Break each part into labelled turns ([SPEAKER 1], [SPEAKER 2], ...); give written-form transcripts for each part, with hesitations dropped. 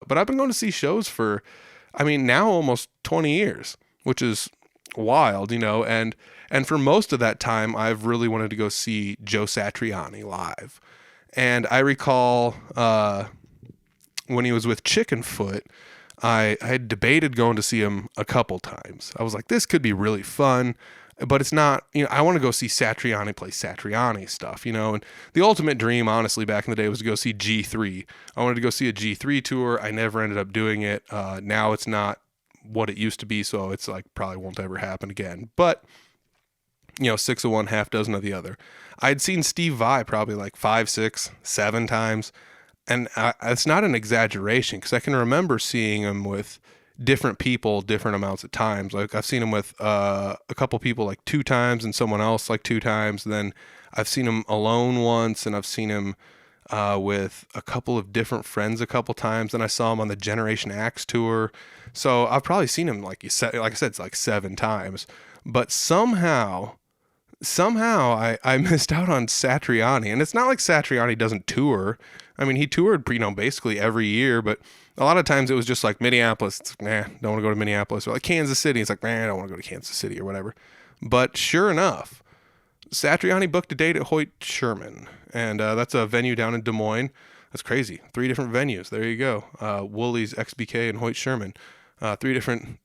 [SPEAKER 1] But I've been going to see shows for, I mean, now almost 20 years, which is wild, and for most of that time, I've really wanted to go see Joe Satriani live. And I recall when he was with Chickenfoot, I had debated going to see him a couple times. I was like, this could be really fun, but it's not, I want to go see Satriani play Satriani stuff, and the ultimate dream, honestly, back in the day was to go see G3. I wanted to go see a G3 tour. I never ended up doing it. Now it's not what it used to be, so it's like probably won't ever happen again. But, six of one, half dozen of the other. I'd seen Steve Vai probably like 5, 6, 7 times. And it's not an exaggeration, because I can remember seeing him with different people, different amounts of times. Like I've seen him with a couple people like 2 times and someone else like 2 times. Then I've seen him alone once, and I've seen him with a couple of different friends a couple times. Then I saw him on the Generation Axe tour. So I've probably seen him, like I said, it's like 7 times. But somehow I missed out on Satriani. And it's not like Satriani doesn't tour. I mean, he toured, basically every year, but a lot of times it was just like Minneapolis. It's like, don't want to go to Minneapolis. Or like Kansas City. It's like, I don't want to go to Kansas City or whatever. But sure enough, Satriani booked a date at Hoyt Sherman. And that's a venue down in Des Moines. That's crazy. 3 different venues. There you go. Woolies, XBK, and Hoyt Sherman. 3 different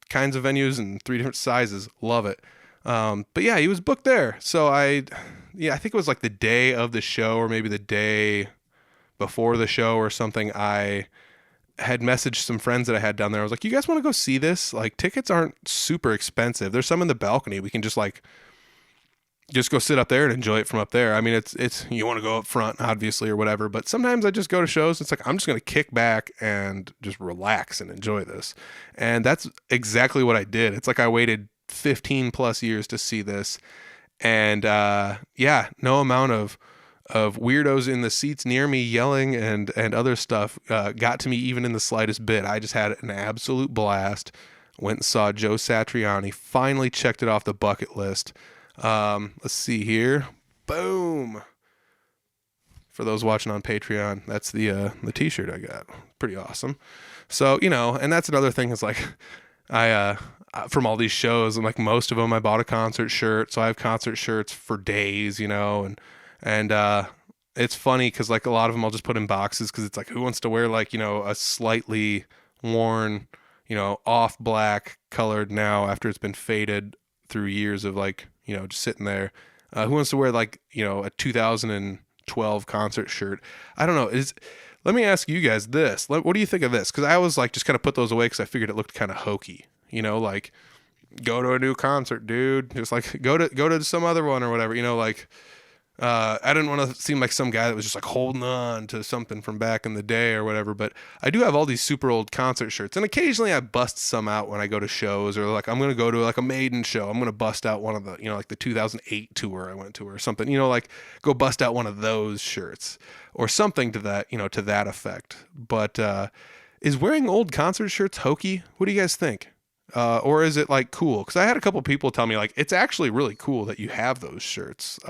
[SPEAKER 1] kinds of venues and 3 different sizes. Love it. But yeah, he was booked there. So I think it was like the day of the show, or maybe the day before the show or something. I had messaged some friends that I had down there. I was like, you guys want to go see this? Like, tickets aren't super expensive. There's some in the balcony. We can just go sit up there and enjoy it from up there. I mean, it's you want to go up front, obviously, or whatever, but sometimes I just go to shows. It's like, I'm just going to kick back and just relax and enjoy this. And that's exactly what I did. It's like I waited 15 plus years to see this. And no amount of weirdos in the seats near me yelling and other stuff got to me even in the slightest bit. I just had an absolute blast. Went and saw Joe Satriani. Finally checked it off the bucket list. Let's see here. Boom. For those watching on Patreon, that's the t-shirt I got. Pretty awesome. So, and that's another thing is like, I from all these shows, and like most of them, I bought a concert shirt. So I have concert shirts for days, and it's funny because like a lot of them I'll just put in boxes, because it's like, who wants to wear like, a slightly worn, off black colored now after it's been faded through years of like, just sitting there. Who wants to wear like, a 2012 concert shirt? I don't know. Let me ask you guys this. What do you think of this? Because I was like, just kind of put those away because I figured it looked kind of hokey, like go to a new concert, dude. Just like go to some other one or whatever, I didn't want to seem like some guy that was just like holding on to something from back in the day or whatever, but I do have all these super old concert shirts, and occasionally I bust some out when I go to shows, or like I'm going to go to like a Maiden show. I'm going to bust out one of the, like the 2008 tour I went to or something, like go bust out one of those shirts or something to that, to that effect. But is wearing old concert shirts hokey? What do you guys think? Or is it like cool? Because I had a couple people tell me like, it's actually really cool that you have those shirts.